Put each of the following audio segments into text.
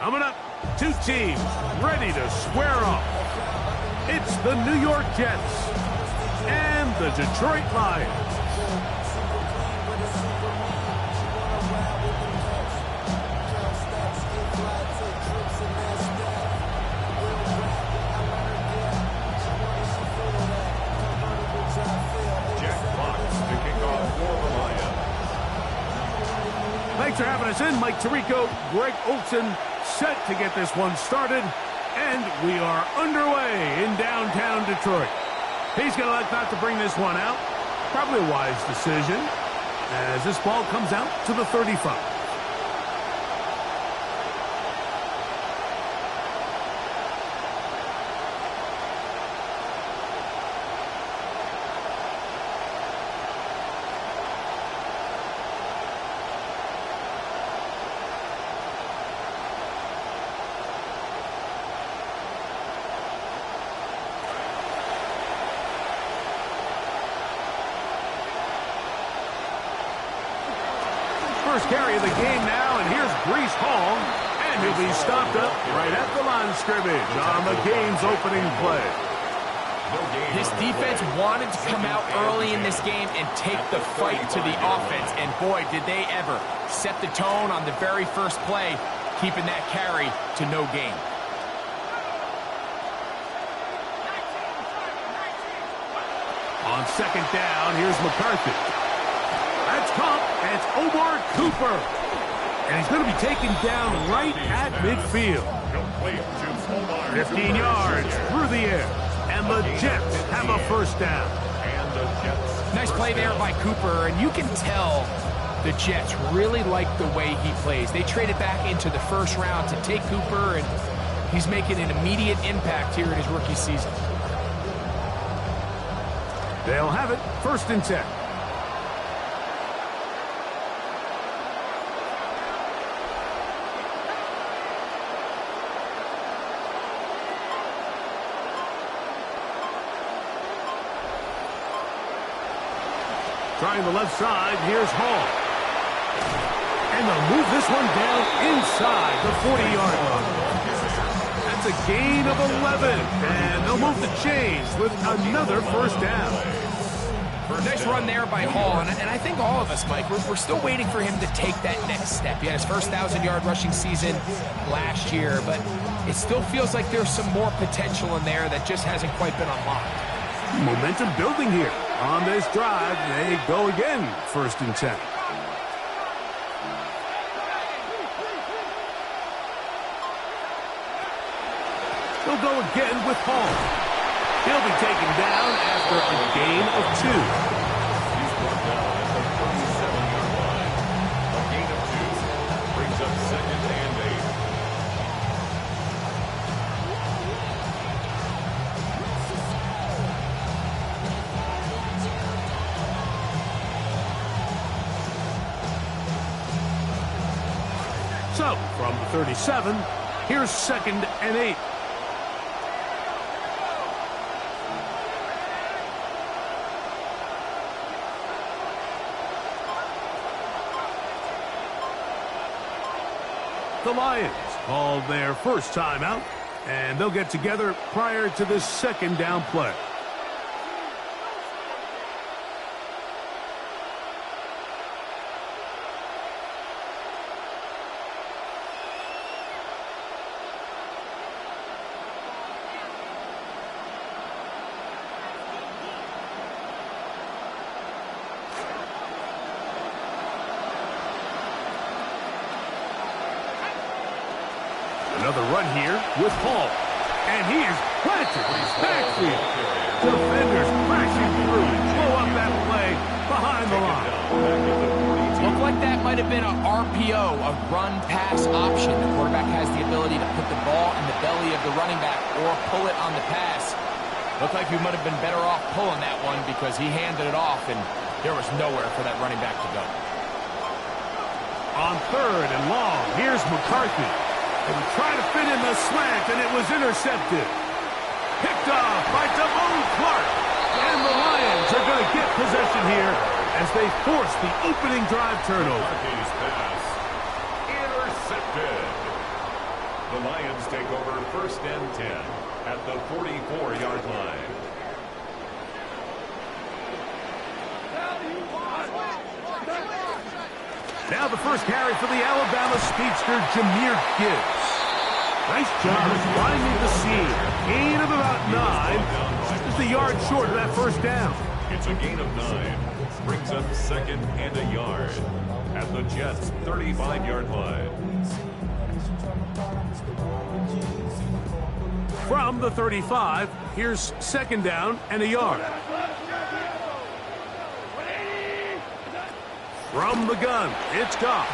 Coming up, two teams ready to square off. It's the New York Jets and the Detroit Lions. Thanks for having us in. Mike Tirico, Greg Olson, set to get this one started. And we are underway in downtown Detroit. He's going to elect not to bring this one out. Probably a wise decision as this ball comes out to the 35. First carry of the game now, and here's Breece Hall, and he'll be stopped up right at the line of scrimmage on the game's opening play. This defense wanted to come out early in this game and take the fight to the offense, and boy, did they ever set the tone on the very first play, keeping that carry to no gain. On second down, here's McCarthy. That's caught, and it's Omar Cooper. And he's going to be taken down right at midfield. 15 yards through the air. And the Jets have a first down. Nice play there by Cooper, and you can tell the Jets really like the way he plays. They traded back into the first round to take Cooper, and he's making an immediate impact here in his rookie season. They'll have it, 1st and 10. Trying the left side, here's Hall. And they'll move this one down inside the 40-yard line. That's a gain of 11. And they'll move the chains with another first down. Nice run there by Hall. And I think all of us, Mike, we're still waiting for him to take that next step. He had his first 1,000-yard rushing season last year, but it still feels like there's some more potential in there that just hasn't quite been unlocked. Momentum building here. On this drive, they go again, 1st and 10. They'll go again with Hall. He'll be taken down after a gain of 2. He's brought down at the 37-yard line. A gain of 2 brings up 2nd and 8. So, from the 37, here's 2nd and 8. The Lions called their first timeout, and they'll get together prior to this 2nd down play. Another run here with Hall. And he is planted in his backfield. Defenders crashing through. Blow up that play behind the line. Looked like that might have been a RPO, a run-pass option. The quarterback has the ability to put the ball in the belly of the running back or pull it on the pass. Looked like we might have been better off pulling that one because he handed it off, and there was nowhere for that running back to go. On 3rd and long, here's McCarthy. They would try to fit in the slant, and it was intercepted. Picked off by Devon Clark. And the Lions are going to get possession here as they force the opening drive turnover. Pass intercepted. The Lions take over 1st and 10 at the 44-yard line. Now the first carry for the Alabama speedster, Jahmyr Gibbs. Nice job finding the seam. Gain of about 9. Just a yard short of that first down. It's a gain of 9. Brings up 2nd and a yard at the Jets' 35-yard line. From the 35, here's 2nd down and a yard. From the gun, it's Goff.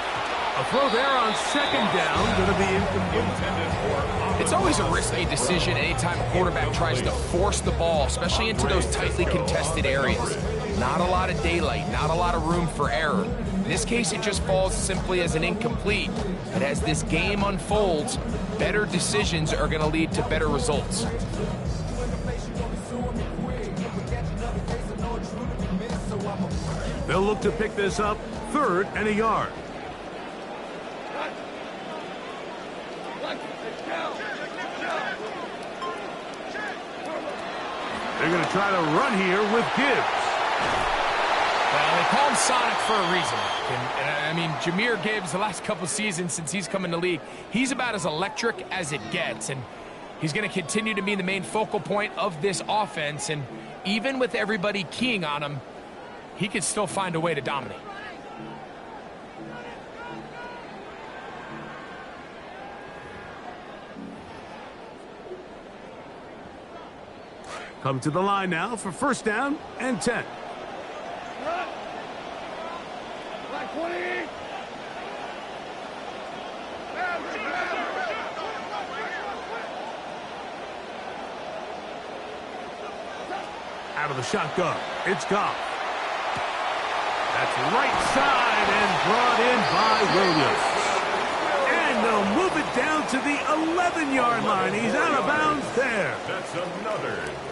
A throw there on 2nd down, going to be incomplete. It's always a risky decision anytime a quarterback tries to force the ball, especially into those tightly contested areas. Not a lot of daylight, not a lot of room for error. In this case, it just falls simply as an incomplete. But as this game unfolds, better decisions are going to lead to better results. They'll look to pick this up, 3rd and a yard. They're going to try to run here with Gibbs. Well, they call him Sonic for a reason. And I mean, Jahmyr Gibbs, the last couple seasons since he's come in the league, he's about as electric as it gets. And he's going to continue to be the main focal point of this offense. And even with everybody keying on him, he can still find a way to dominate. Come to the line now for 1st down and 10. Out of the shotgun, it's Goff. That's right side and brought in by Williams. And they'll move it down to the 11-yard line. He's out of bounds there.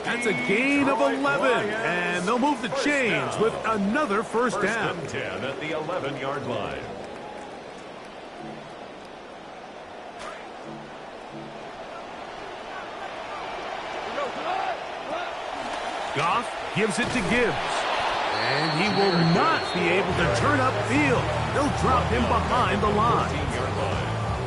That's a gain of 11. And they'll move the chains with another first down. 10 at the 11-yard line. Goff gives it to Gibbs. And he will not be able to turn upfield. They'll drop him behind the line.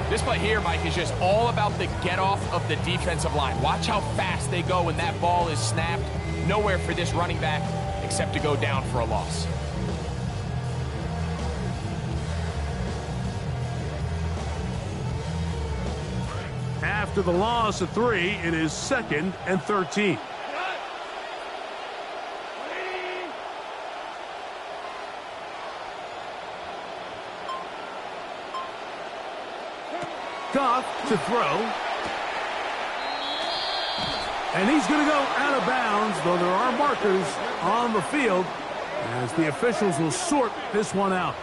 This play here, Mike, is just all about the get-off of the defensive line. Watch how fast they go when that ball is snapped. Nowhere for this running back except to go down for a loss. After the loss of 3, it is 2nd and 13. Goff to throw. And he's going to go out of bounds, though there are markers on the field as the officials will sort this one out.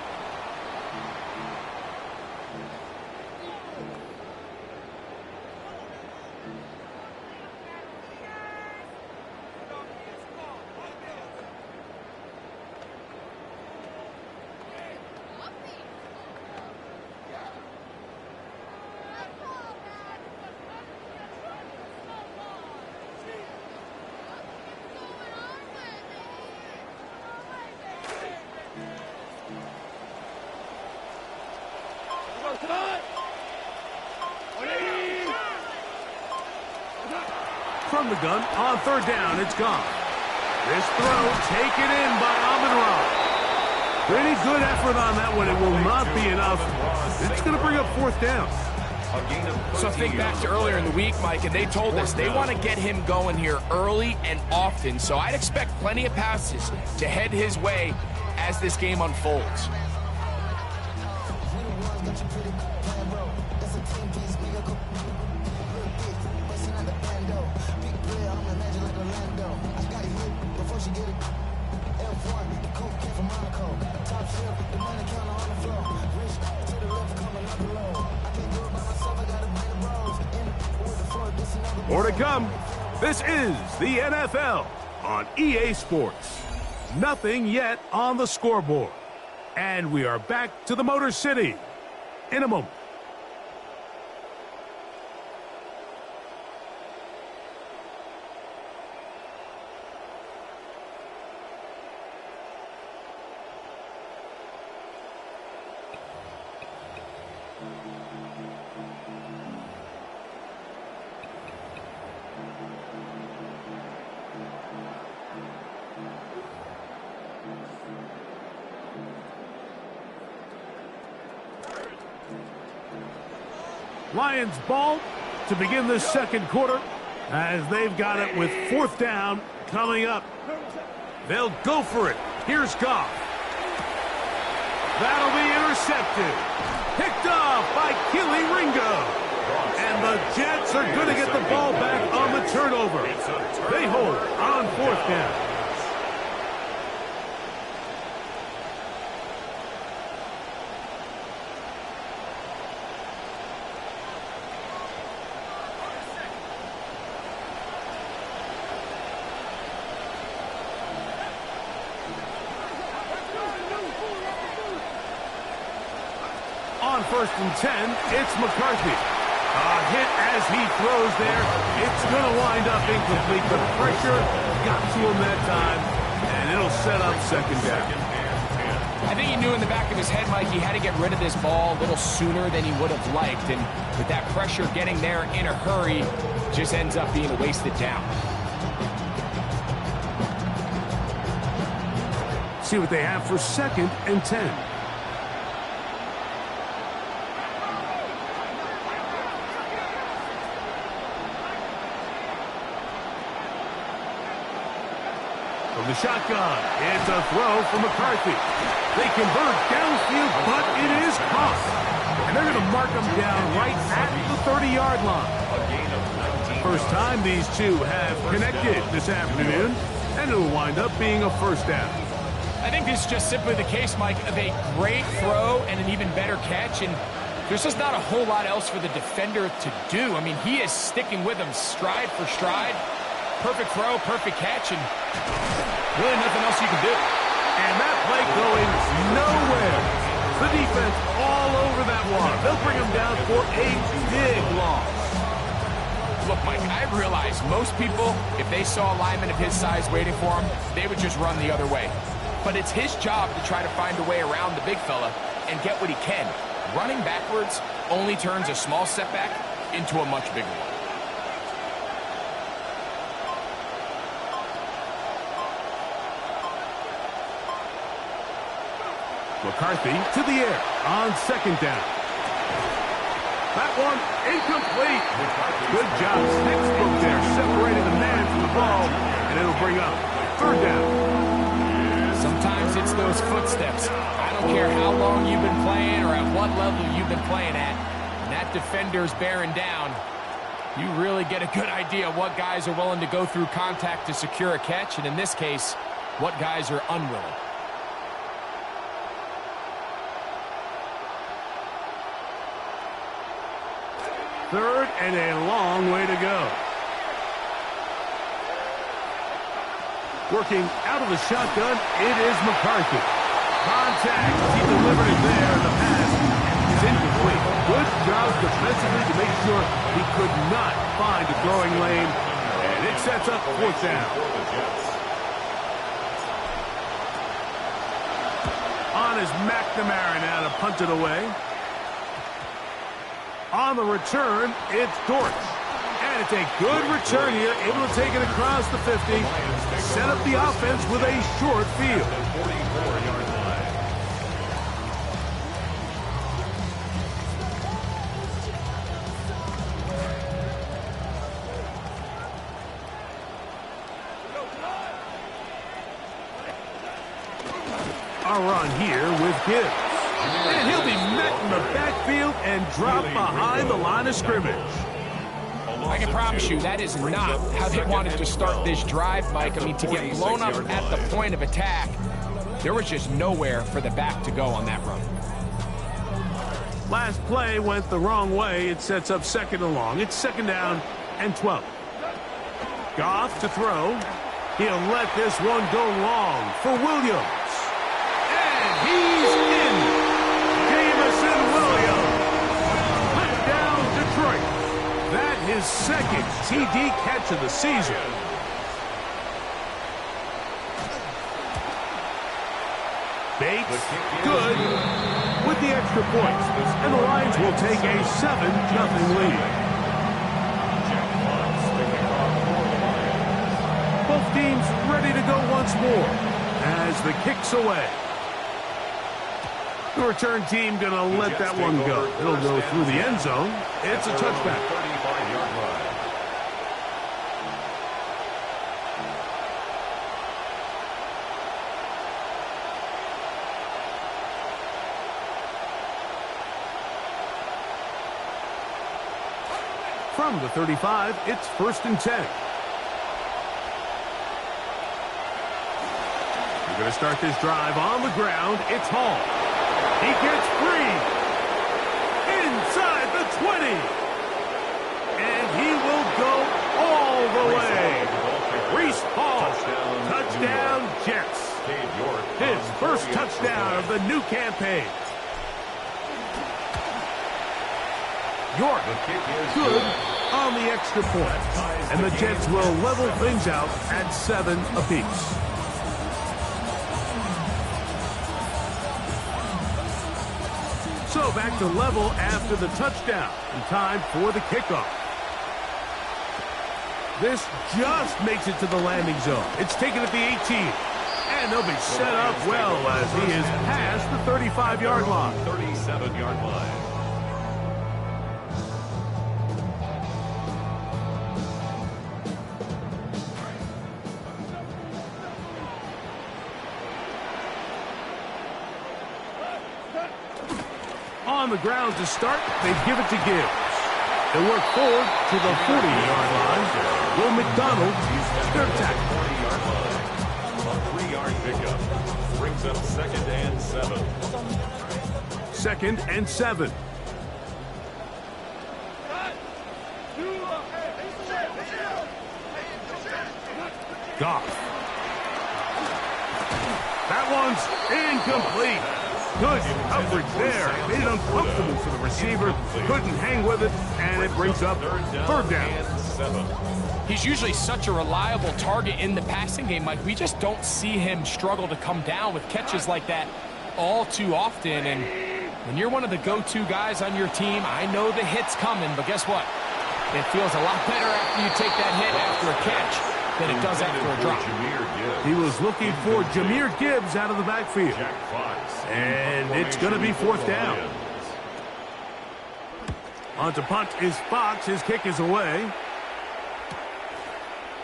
From the gun, on 3rd down, it's gone. This throw taken in by Amon-Ra. Pretty good effort on that one. It will not be enough. It's going to bring up 4th down. So think back to earlier in the week, Mike, and they told us they want to get him going here early and often. So I'd expect plenty of passes to head his way as this game unfolds. More to come. This is the NFL on EA Sports. Nothing yet on the scoreboard. And we are back to the Motor City in a moment. Lions ball to begin the second quarter as they've got it with 4th down coming up. They'll go for it. Here's Goff. That'll be intercepted. Picked off by Kelee Ringo. And the Jets are going to get the ball back on the turnover. They hold on 4th down. On 1st and 10, it's McCarthy. A hit as he throws there. It's going to wind up incomplete. The pressure got to him that time, and it'll set up 2nd down. I think he knew in the back of his head, Mike, he had to get rid of this ball a little sooner than he would have liked. And with that pressure getting there in a hurry, just ends up being a wasted down. See what they have for 2nd and 10. From the shotgun, it's a throw from McCarthy. They convert downfield, but it is caught. And they're going to mark them down right at the 30-yard line. First time these two have connected this afternoon, and it'll wind up being a 1st down. I think this is just simply the case, Mike, of a great throw and an even better catch, and there's just not a whole lot else for the defender to do. I mean, he is sticking with him stride for stride. Perfect throw, perfect catch, and really nothing else you can do. And that play going nowhere. The defense all over that one. They'll bring him down for a big loss. Look, Mike, I realize most people, if they saw a lineman of his size waiting for him, they would just run the other way. But it's his job to try to find a way around the big fella and get what he can. Running backwards only turns a small setback into a much bigger one. McCarthy to the air on 2nd down. That one incomplete. Good job, textbook there, separating the man from the ball, and it'll bring up 3rd down. Sometimes it's those footsteps. I don't care how long you've been playing or at what level you've been playing at. When that defender's bearing down, you really get a good idea of what guys are willing to go through contact to secure a catch, and in this case, what guys are unwilling. 3rd and a long way to go. Working out of the shotgun, it is McCarthy. Contact, he delivered it there, the pass is incomplete. Good job defensively to make sure he could not find a throwing lane, and it sets up 4th down. On is McNamara now to punt it away. On the return, it's Dortch. And it's a good return here, able to take it across the 50, set up the offense with a short field. 44-yard line. A run here with Gibbs. And he'll be met in the backfield and dropped behind the line of scrimmage. I can promise you that is not how they wanted to start this drive, Mike. I mean, to get blown up at the point of attack, there was just nowhere for the back to go on that run. Last play went the wrong way. It sets up 2nd and long. It's 2nd down and 12. Goff to throw. He'll let this one go long for Williams. And he's in. Jameson Williams. Touchdown, Detroit. That his 2nd TD catch of the season. Bates, good with the extra points. And the Lions will take a 7-0 lead. Both teams ready to go once more as the kick's away. The return team going to let that one go. It'll go through the end zone. It's a touchback. 35-yard line. From the 35, it's 1st and 10. We're going to start this drive on the ground. It's Hall. He gets free. Inside the 20. And he will go all the way. Breece Hall. Touchdown, Jets. His first touchdown of the new campaign. York, good on the extra point. And the Jets will level things out at 7 apiece. So back to level after the touchdown. And time for the kickoff. This just makes it to the landing zone. It's taken at the 18. And they'll be set up well as he is past the 35-yard line. 37-yard line. On the ground to start, they give it to Gibbs. They work forward to the 40-yard line. Will McDonald, their tackle. 40-yard line. A 3-yard pickup. Brings up 2nd and 7. 2nd and 7. Goff. That one's incomplete. Good coverage there. Made it uncomfortable for the receiver. Couldn't hang with it, and it brings up 3rd down. He's usually such a reliable target in the passing game, Mike. We just don't see him struggle to come down with catches like that all too often. And when you're one of the go-to guys on your team, I know the hit's coming, but guess what? It feels a lot better after you take that hit after a catch than it does after a drop. He was looking for Jahmyr Gibbs out of the backfield. And it's going to be 4th down. On to punt is Fox. His kick is away.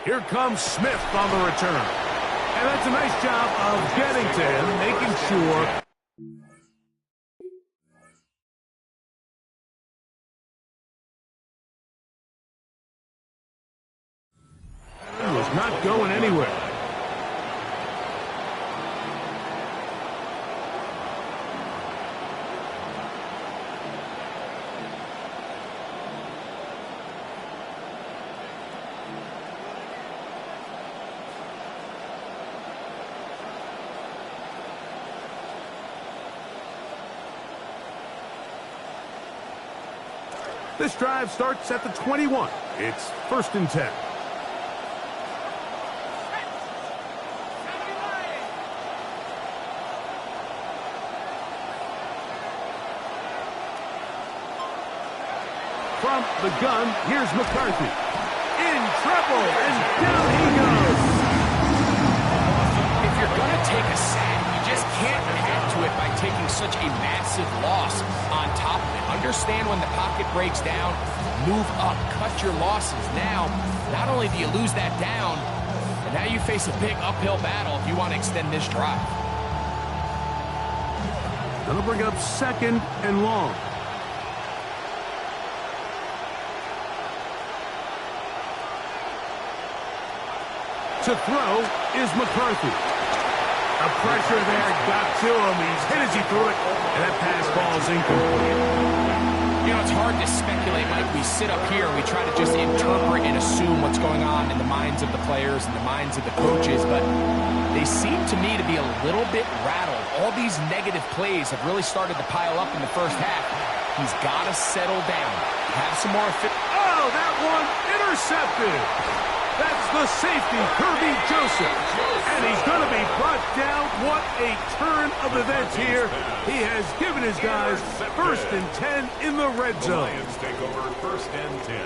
Here comes Smith on the return. And that's a nice job of getting to him, making sure. He was not going anywhere. This drive starts at the 21. It's 1st and 10. From the gun, here's McCarthy. In trouble, and down he goes. If you're going to take a sack, you just can't add to it by taking such a massive loss on top of it. Understand when the pocket breaks down, move up, cut your losses. Now, not only do you lose that down, but now you face a big uphill battle if you want to extend this drive. That'll bring up 2nd and long. To throw is McCarthy. The pressure there got to him. He's hit as he threw it, and that pass ball is incomplete. You know, it's hard to speculate, Mike. We sit up here, we try to just interpret and assume what's going on in the minds of the players and the minds of the coaches, but they seem to me to be a little bit rattled. All these negative plays have really started to pile up in the first half. He's got to settle down. Have some more... Oh, that one intercepted. That's the safety, Kirby Joseph. And he's going to be brought down. What a turn of events here. He has given his guys 1st and 10 in the red zone. The Lions take over 1st and 10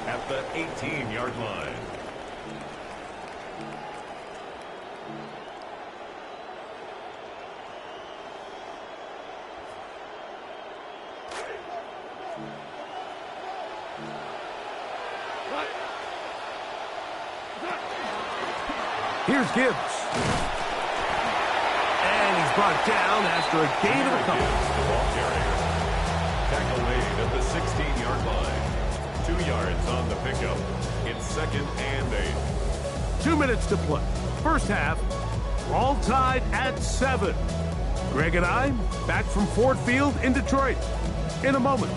at the 18-yard line. Here's Gibbs. And he's brought down after a gain of a couple. The ball carrier. Tackle made at the 16-yard line. 2 yards on the pickup. It's 2nd and 8. 2 minutes to play. First half, all tied at 7. Greg and I back from Ford Field in Detroit in a moment.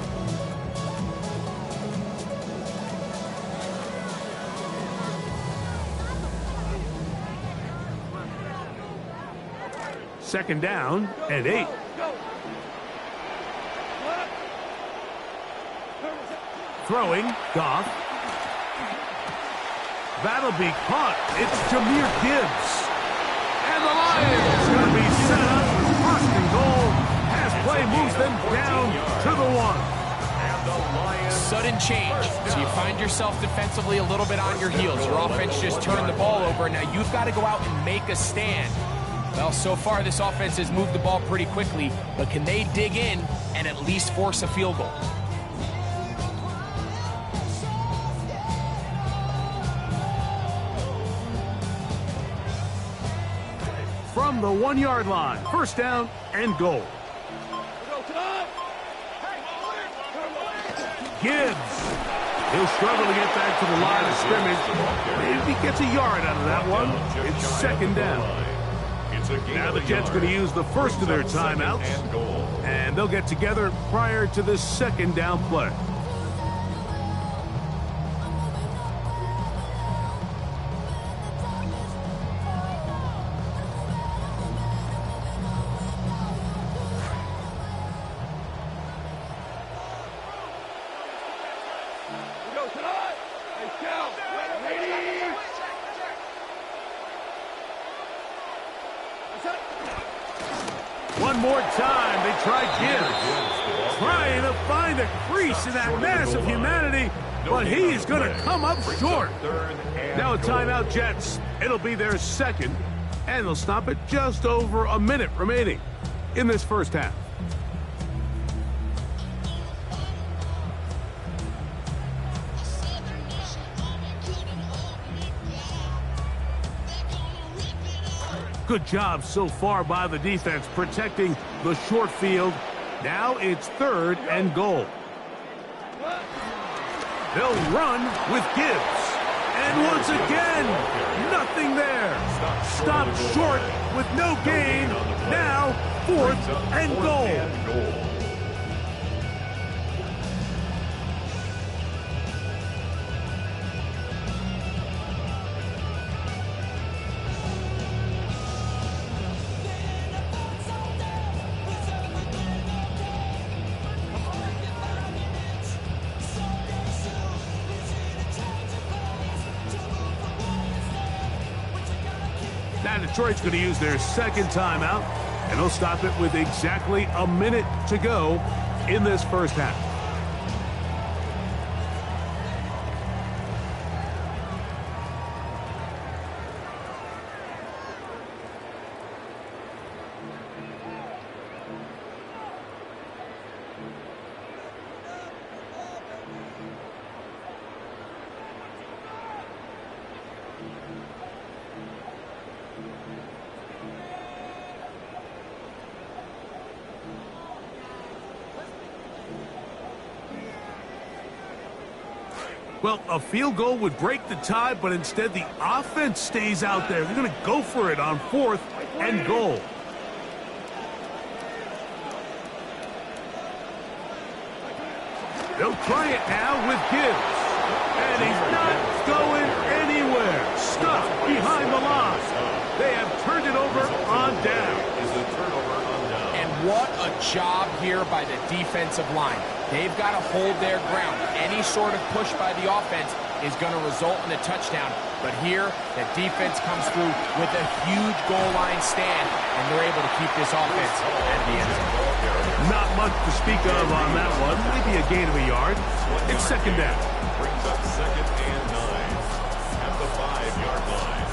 Second down and 8. Throwing, Goff. That'll be caught. It's Jahmyr Gibbs. And the Lions going to be set up for first and goal. Pass play moves them down to the 1. Sudden change. So you find yourself defensively a little bit on your heels. Your offense just turned the ball over. Now you've got to go out and make a stand. Well, so far this offense has moved the ball pretty quickly, but can they dig in and at least force a field goal? From the 1-yard line, first down and goal. Gibbs. He'll struggle to get back to the line of scrimmage. Maybe he gets a yard out of that one. It's second down. Now the Jets going to use the first of their timeouts, and they'll get together prior to the second down play. One more time, they try Gibbs. Trying to find a crease in that mass of humanity, but he's going to come up short. Now a timeout, Jets. It'll be their second, and they'll stop it just over a minute remaining in this first half. Good job so far by the defense protecting the short field. Now it's third and goal. They'll run with Gibbs. And once again, nothing there. Stopped short with no gain. Now fourth and goal. Now Detroit's going to use their second timeout, and they'll stop it with exactly a minute to go in this first half. Well, a field goal would break the tie, but instead the offense stays out there. They're going to go for it on fourth and goal. They'll try it now with Gibbs. And he's not going anywhere. Stuck behind the line. They have turned it over on down. And what a job here by the defensive line. They've got to hold their ground. Any sort of push by the offense is going to result in a touchdown. But here, the defense comes through with a huge goal line stand, and they're able to keep this offense at the end zone. Not much to speak of on that one. Maybe a gain of a yard. It's second down. Brings up 2nd and 9 at the 5-yard line.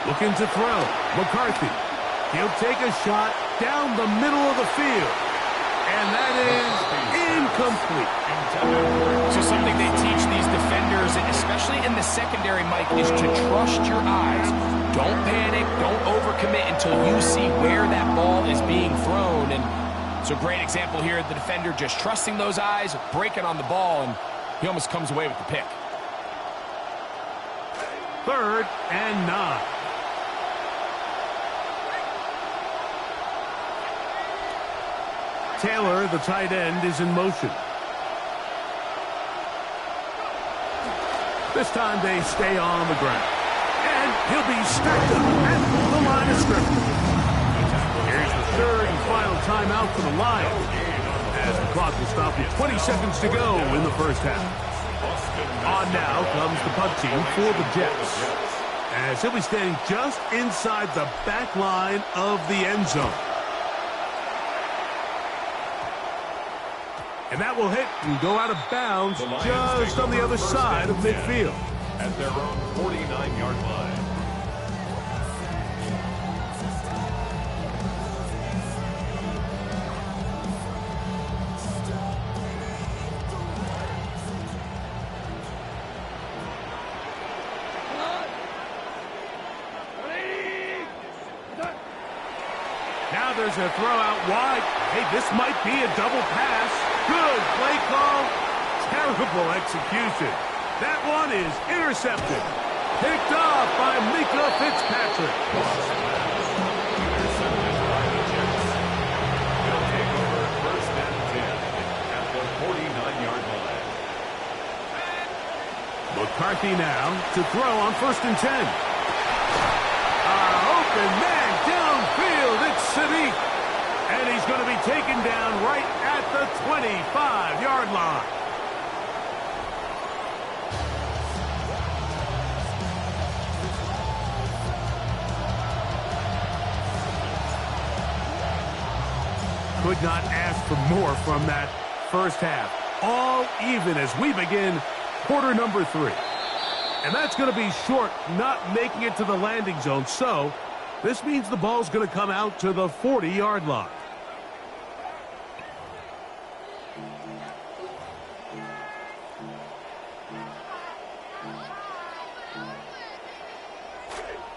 Looking to throw. McCarthy. He'll take a shot down the middle of the field. And that is incomplete. So something they teach these defenders, especially in the secondary, Mike, is to trust your eyes. Don't panic. Don't overcommit until you see where that ball is being thrown. And so great example here. The defender just trusting those eyes, breaking on the ball, and he almost comes away with the pick. 3rd and 9. Taylor, the tight end, is in motion. This time they stay on the ground. And he'll be stacked up at the line of scrimmage. Here's the 3rd and final timeout for the Lions, as the clock will stop with 20 seconds to go in the first half. On now comes the punt team for the Jets, as he'll be standing just inside the back line of the end zone. And that will hit and go out of bounds just on the other side of midfield. At their own 49-yard line. Now there's a throw out wide. Hey, this might be a double pass. Good play call. Terrible execution. That one is intercepted. Picked off by Mika Fitzpatrick. Intercepted by the Jets. They'll take over 1st and 10 at the 49-yard line. McCarthy now to throw on 1st and 10. Open man downfield. It's Sadiq. And he's going to be taken down right at the 25-yard line. Could not ask for more from that first half. All even as we begin quarter number 3. And that's going to be short, not making it to the landing zone. So this means the ball's going to come out to the 40-yard line.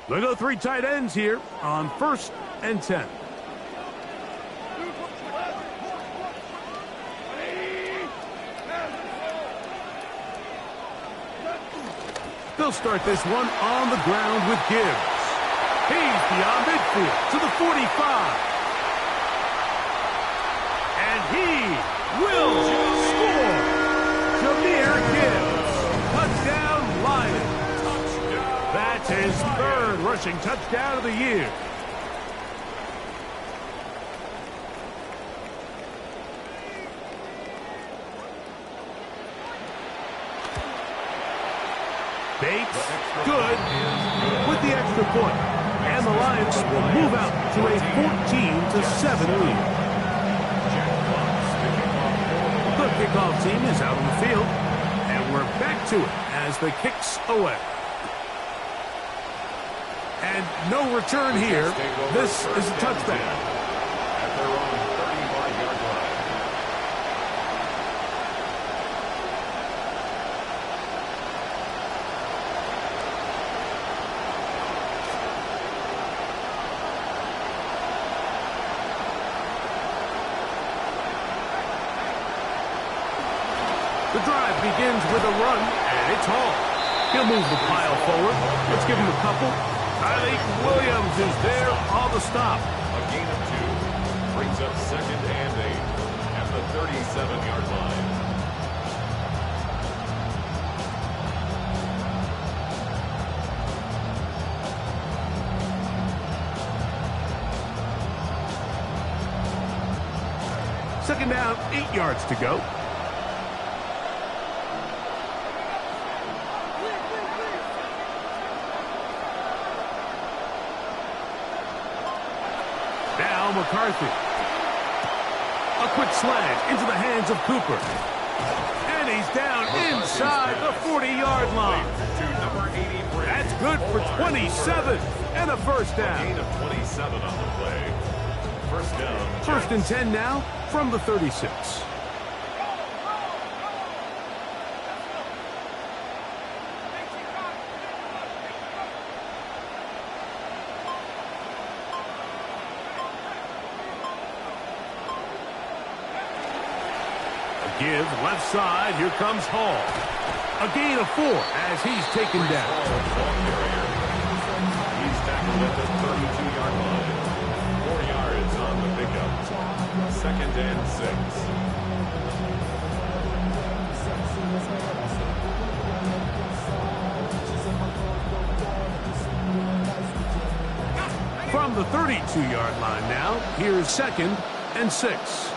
They go 3 tight ends here on 1st and 10. They'll start this one on the ground with Gibbs. He's beyond midfield to the 45. And he will score. Jahmyr Gibbs. Touchdown, Lions. That's his 3rd rushing touchdown of the year. Bates, good, with the extra point. And the Lions will move out to a 14-7 lead. The kickoff team is out on the field, and we're back to it as the kick's away. And no return here. This is a touchback. At their own 35-yard line. The drive begins with a run, and it's Hall. He'll move the pile forward. Let's give him a couple. Tyleik Williams is there on the stop. A gain of 2 brings up 2nd and 8 at the 37-yard line. Second down, 8 yards to go. Now McCarthy. A quick slant into the hands of Cooper. And he's down inside the 40-yard line. To number 83. That's good for 27 and a first down. Gain of 27 on the play. First down. First and 10 now from the 36. Give left side. Here comes Hall. A gain of 4 as he's taken down. He's tackled at the 32-yard line. 4 yards on the pickup. Second and 6. From the 32-yard line now, here's second and 6.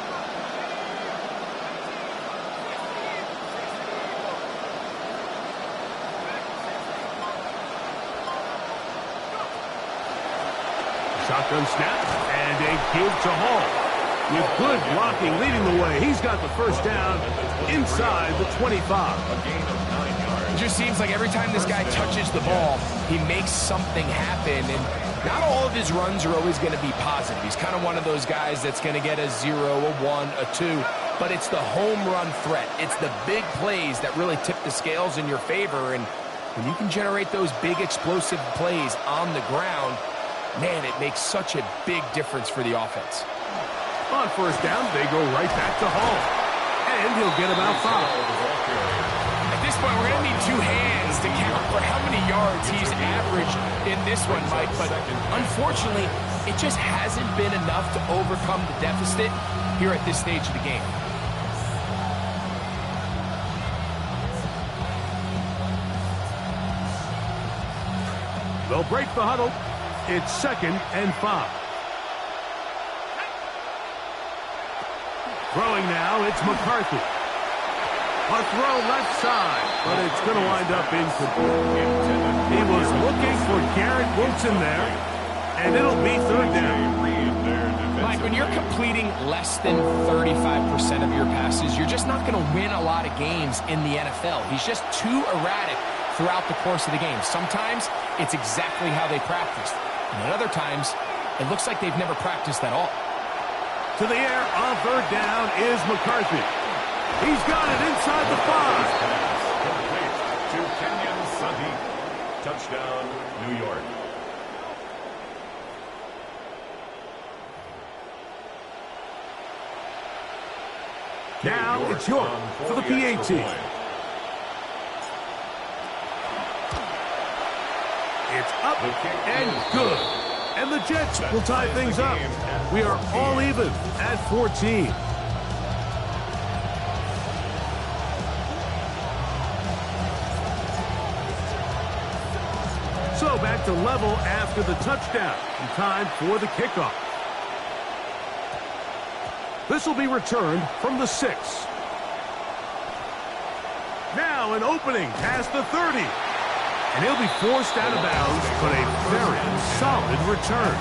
Shotgun snap, and a give to Hall. With good blocking leading the way, he's got the first down inside the 25. A gain of 9 yards. It just seems like every time this guy touches the ball, he makes something happen. And not all of his runs are always going to be positive. He's kind of one of those guys that's going to get a 0, a 1, a 2. But it's the home run threat. It's the big plays that really tip the scales in your favor. And when you can generate those big explosive plays on the ground, man, it makes such a big difference for the offense. On first down, they go right back to Hall. And he'll get about 5. At this point, we're going to need 2 hands to count for how many yards he's averaged in this one, Mike. But unfortunately, it just hasn't been enough to overcome the deficit here at this stage of the game. They'll break the huddle. It's second and 5. Throwing now, it's McCarthy. A throw left side, but it's going to wind up incomplete. He was looking for Garrett Wilson there, and it'll be third down. Mike, when you're completing less than 35% of your passes, you're just not going to win a lot of games in the NFL. He's just too erratic throughout the course of the game. Sometimes it's exactly how they practiced. And at other times, it looks like they've never practiced at all. To the air on third down is McCarthy. He's got it inside the 5. To Kenyon Sadiq. Touchdown, New York. Now it's York for the PAT. It's up and good. And the Jets will tie things up. We are all even at 14. So back to level after the touchdown. And time for the kickoff. This will be returned from the 6. Now an opening past the 30. And he'll be forced out of bounds, but a very solid return.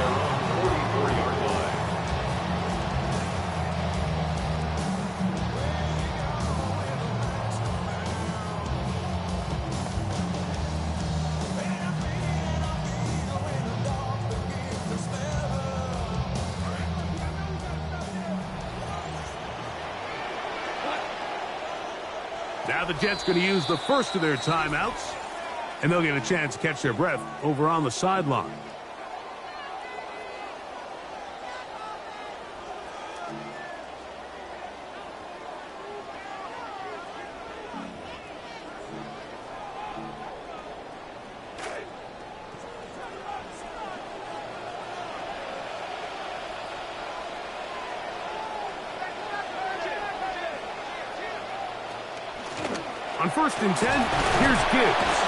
Now the Jets going to use the first of their timeouts. And they'll get a chance to catch their breath over on the sideline. On first and 10, here's Gibbs.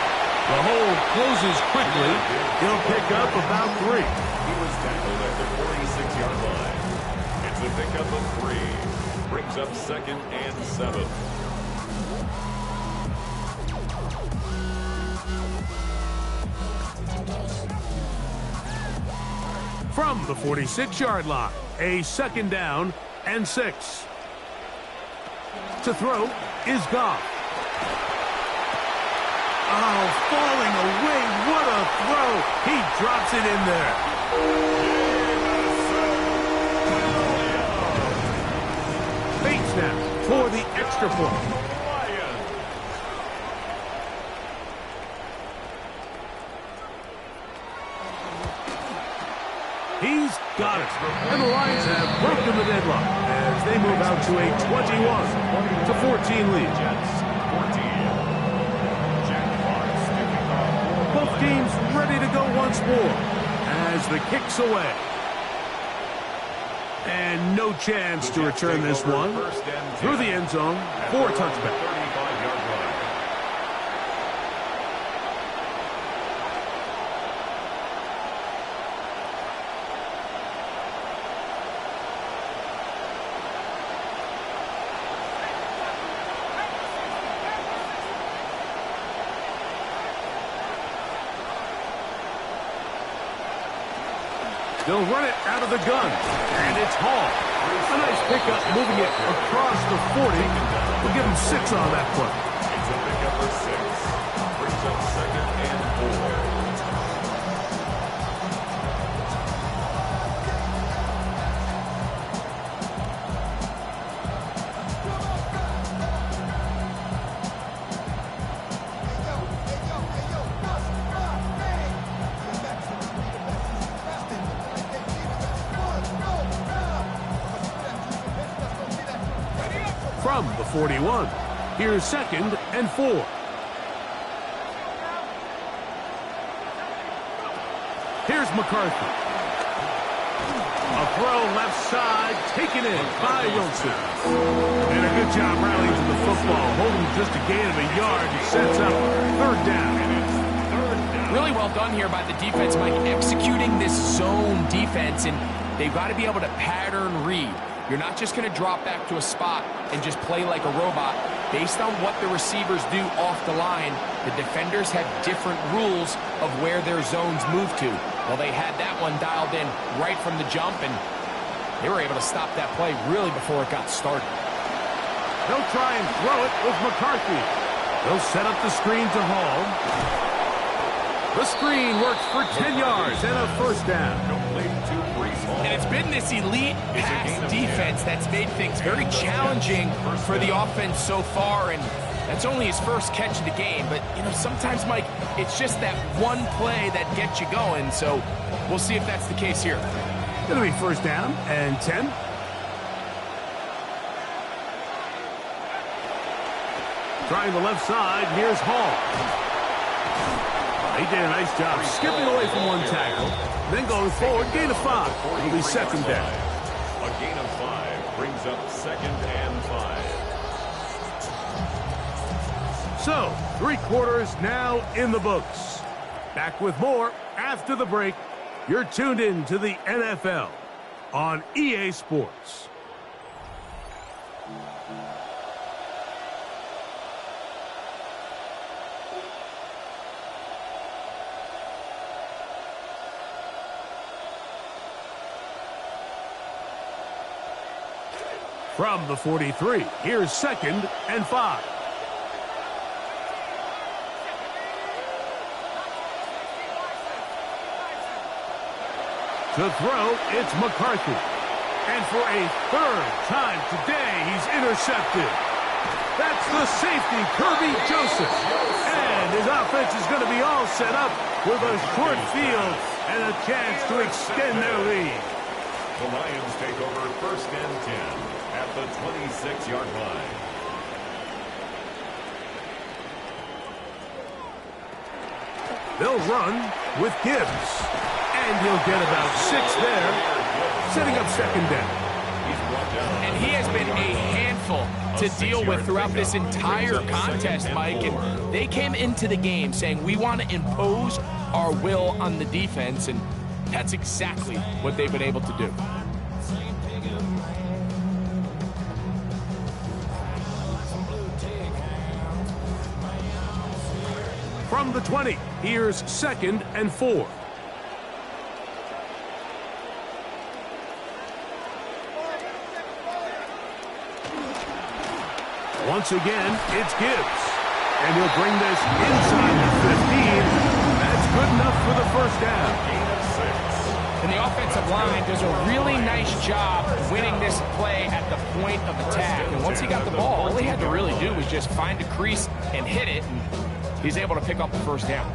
The hole closes quickly. He'll pick up about 3. He was tackled at the 46-yard line. It's a pickup of 3. Brings up second and 7. From the 46-yard line, a second down and 6. To throw is Goff. Oh, falling away. What a throw. He drops it in there. Bates now for the extra point. He's got it. And the Lions have broken the deadlock as they move out to a 21-14 lead. Both teams ready to go once more as the kick's away. And no chance to return this one through the end zone for a touchback. They'll run it out of the gun, and it's Hall. A nice pickup, moving it across the 40. We'll give him 6 on that play. It's a pickup for 6. Brings up 2nd and 4. From the 41, here's 2nd and 4. Here's McCarthy. A throw left side, taken in by Wilson. And a good job rallying to the football, holding just a gain of a yard. He sets up 3rd down. Really well done here by the defense, Mike, executing this zone defense, and they've got to be able to pattern read. You're not just going to drop back to a spot and just play like a robot. Based on what the receivers do off the line, the defenders have different rules of where their zones move to. Well, they had that one dialed in right from the jump, and they were able to stop that play really before it got started. They'll try and throw it with McCarthy. They'll set up the screen to Hall. The screen works for 10 yards and a 1st down. And it's been this elite pass defense that's made things very challenging for the offense so far, and that's only his first catch of the game. But, you know, sometimes, Mike, it's just that one play that gets you going, so we'll see if that's the case here. It'll be 1st down and 10. Trying the left side, here's Hall. He did a nice job skipping away from one tackle, then going forward, gain of 5. It'll be 2nd down. A gain of 5 brings up 2nd and 5. So, 3 quarters now in the books. Back with more after the break. You're tuned in to the NFL on EA Sports. From the 43, here's 2nd and 5. To throw, it's McCarthy. And for a 3rd time today, he's intercepted. That's the safety, Kirby Joseph. And his offense is going to be all set up with a short field and a chance to extend their lead. The Lions take over 1st and 10 at the 26-yard line. They'll run with Gibbs. And he'll get about 6 there, setting up 2nd down. And he has been a handful to deal with throughout this entire contest, Mike. And they came into the game saying, we want to impose our will on the defense, and that's exactly what they've been able to do. From the 20, here's 2nd and 4. Once again, it's Gibbs. And he'll bring this inside the 15. That's good enough for first down. Gain of 6. And the offensive line does a really nice job winning this play at the point of attack. And once he got the ball, all he had to really do was just find a crease and hit it, and he's able to pick up the first down.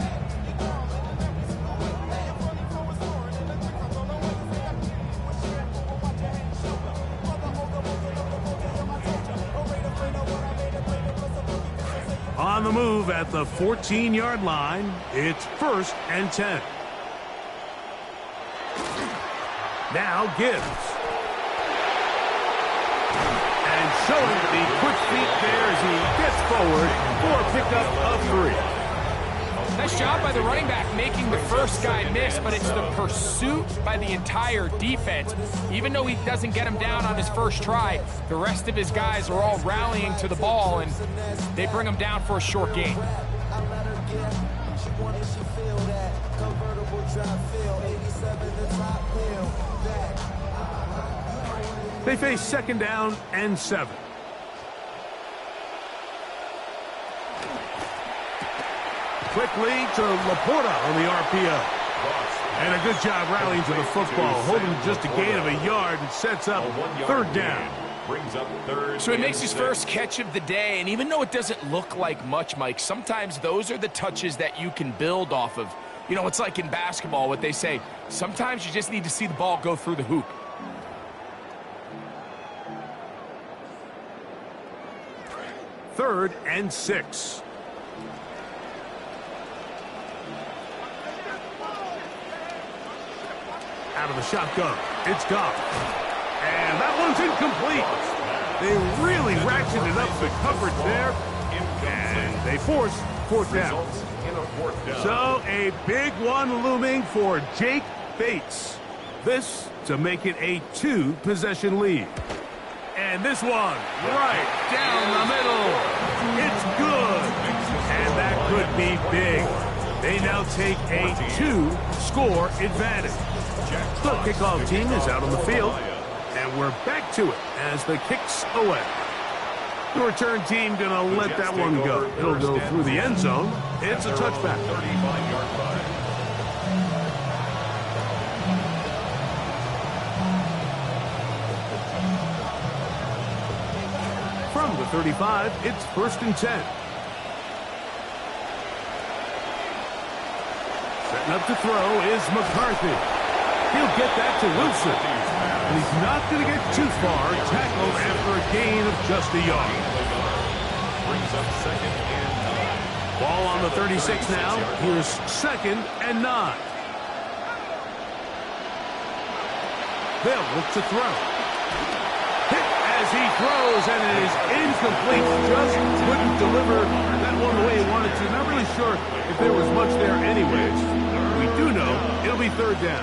On the move at the 14-yard line, it's 1st and 10. Now Gibbs. And showing the quick feet there as he gets forward for a pickup of 3. Nice job by the running back making the first guy miss, but it's the pursuit by the entire defense. Even though he doesn't get him down on his first try, the rest of his guys are all rallying to the ball, and they bring him down for a short gain. They face 2nd down and 7. Quickly to Laporta on the RPO. And a good job rallying to the football, holding just a gain of a yard, and sets up 3rd down. Brings up 3rd. So he makes his first catch of the day, and even though it doesn't look like much, Mike, sometimes those are the touches that you can build off of. You know, it's like in basketball, what they say, sometimes you just need to see the ball go through the hoop. Third and 6. Out of the shotgun, it's Goff. And that one's incomplete. They really ratcheted up the coverage there, and they force 4th down. So a big one looming for Jake Bates. This to make it a 2-possession lead. And this one right down the middle. It's good. And that could be big. They now take a 2-score advantage. The kickoff team is out on the field, and we're back to it as the kick's away. The return team going to let that one go. It'll go through the end zone. It's a touchback. 35-yard line. From the 35, it's 1st and 10. Setting up to throw is McCarthy. He'll get that to Wilson. And he's not going to get too far, tackled after a gain of just a yard. Brings up 2nd and 9. Ball on the 36 now. Here's 2nd and 9. They'll look to throw. Hit as he throws, and it is incomplete. Just couldn't deliver that one the way he wanted to. Not really sure if there was much there anyways. We do know it'll be 3rd down.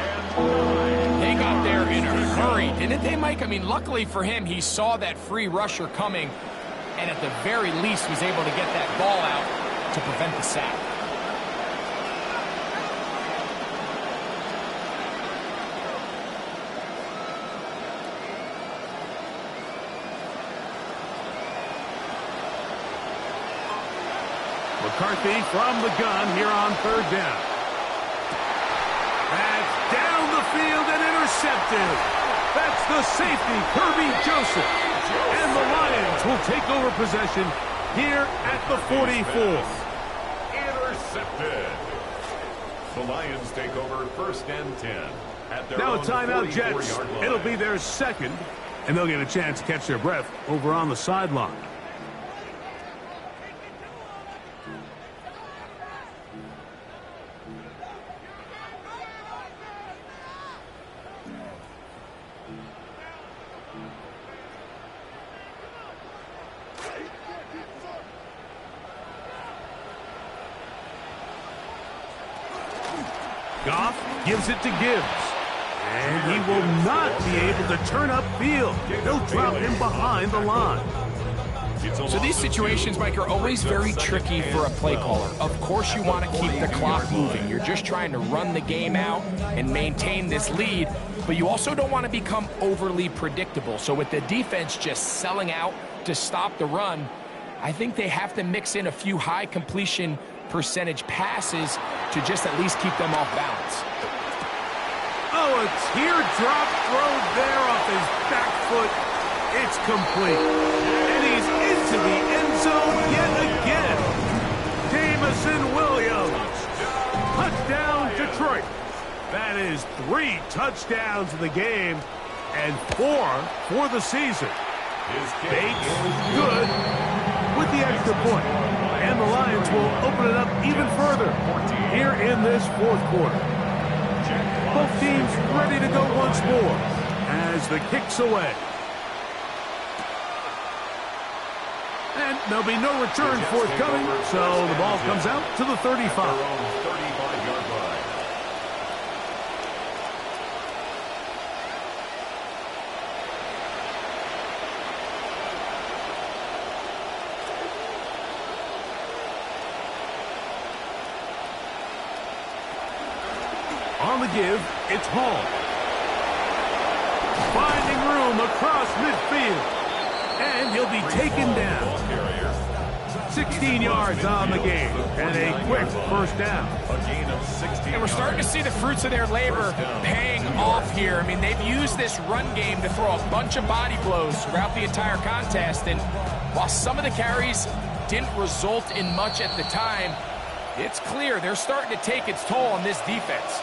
They got there in a hurry, didn't they, Mike? I mean, luckily for him, he saw that free rusher coming, and at the very least was able to get that ball out to prevent the sack. McCarthy from the gun here on 3rd down. That's down the field and intercepted. That's the safety, Kirby Joseph. And the Lions will take over possession here at the 44. Intercepted. The Lions take over 1st and 10. At their Now a own timeout, Jets. 44-yard line. It'll be their 2nd, and they'll get a chance to catch their breath over on the sideline. Goff gives it to Gibbs. And he will not be able to turn upfield. They'll drop him behind the line. So these situations, Mike, are always very tricky for a play caller. Of course you want to keep the clock moving. You're just trying to run the game out and maintain this lead, but you also don't want to become overly predictable. So with the defense just selling out to stop the run, I think they have to mix in a few high completion percentage passes to just at least keep them off balance. Oh, a teardrop throw there off his back foot. It's complete. And he's into the end zone yet again. Jameson Williams. Touchdown, Detroit. That is 3 touchdowns in the game and 4 for the season. Bates, good, with the extra point. And the Lions will open it up even further here in this fourth quarter. Both teams ready to go once more as the kick's away. And there'll be no return forthcoming, so the ball comes out to the 35. On the give, it's Hall. Finding room across midfield. And he'll be taken down. 16 yards on the game. And a quick first down. And we're starting to see the fruits of their labor paying off here. I mean, they've used this run game to throw a bunch of body blows throughout the entire contest. And while some of the carries didn't result in much at the time, it's clear they're starting to take its toll on this defense.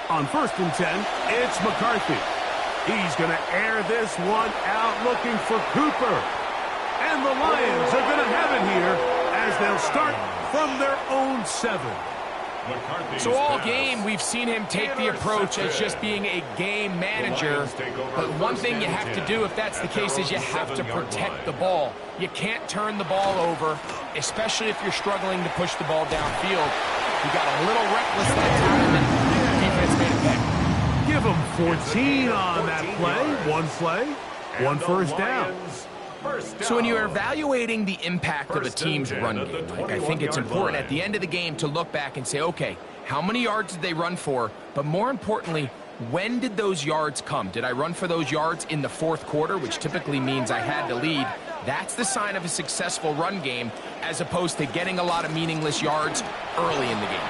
On 1st and 10, it's McCarthy. He's going to air this one out looking for Cooper. And the Lions are going to have it here as they'll start from their own 7. So all game, we've seen him take the approach as just being a game manager. But one thing you have to do if that's the case is you have to protect the ball. You can't turn the ball over, especially if you're struggling to push the ball downfield. He got a little reckless that time, and defense made a pick. Give him 14 on that play, one first down. So when you're evaluating the impact of a team's run game, I think it's important at the end of the game to look back and say, okay, how many yards did they run for? But more importantly, when did those yards come? Did I run for those yards in the 4th quarter, which typically means I had to lead? That's the sign of a successful run game, as opposed to getting a lot of meaningless yards early in the game.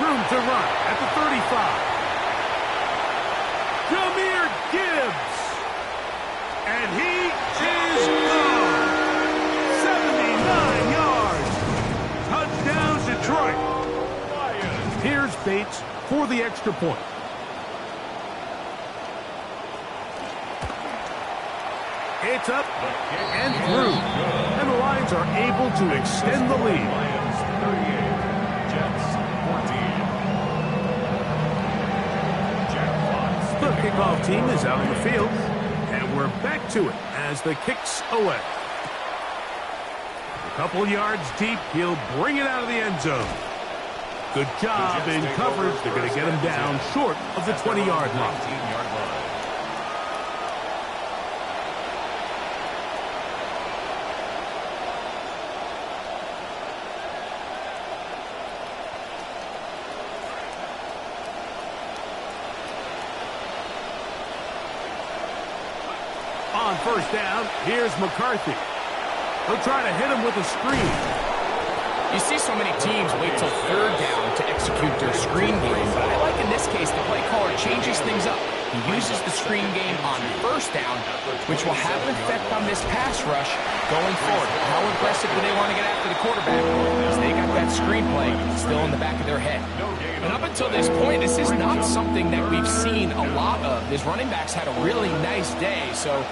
Room to run at the 35. Jahmyr Gibbs. And he is gone. 79 yards. Touchdown, Detroit. Here's Bates for the extra point. It's up and through. And the Lions are able to extend the lead. The kickoff team is out on the field, and we're back to it as the kick's away. A couple yards deep, he'll bring it out of the end zone. Good job in coverage. They're going to get him down short of the 20-yard line. On first down, here's McCarthy. He'll try to hit him with a screen. You see so many teams wait till 3rd down to execute their screen game, but I like in this case the play caller changes things up. He uses the screen game on 1st down, which will have an effect on this pass rush going forward. How aggressive do they want to get after the quarterback? Because they got that screen play still in the back of their head. And up until this point, this is not something that we've seen a lot of. His running backs had a really nice day, so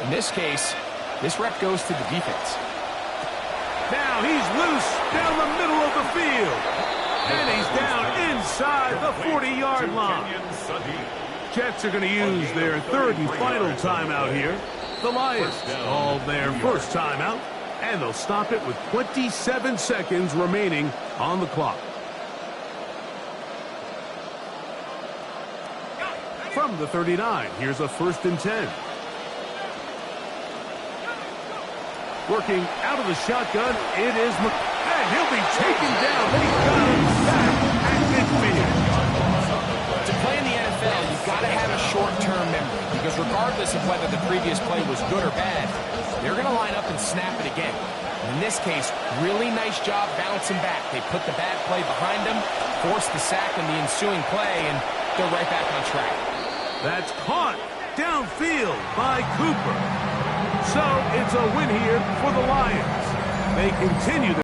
in this case, this rep goes to the defense. Now he's loose down the middle of the field. And he's down inside the 40-yard line. Jets are going to use their 3rd and final timeout here. The Lions called their first timeout, and they'll stop it with 27 seconds remaining on the clock. From the 39, here's a 1st and 10. Working out of the shotgun, it is McCarthy. And he'll be taken down. They got him back at midfield. To play in the NFL, you've got to have a short-term memory, because regardless of whether the previous play was good or bad, they're going to line up and snap it again. In this case, really nice job bouncing back. They put the bad play behind them, forced the sack in the ensuing play, and they're right back on track. That's caught downfield by Cooper. So it's a win here for the Lions. They continue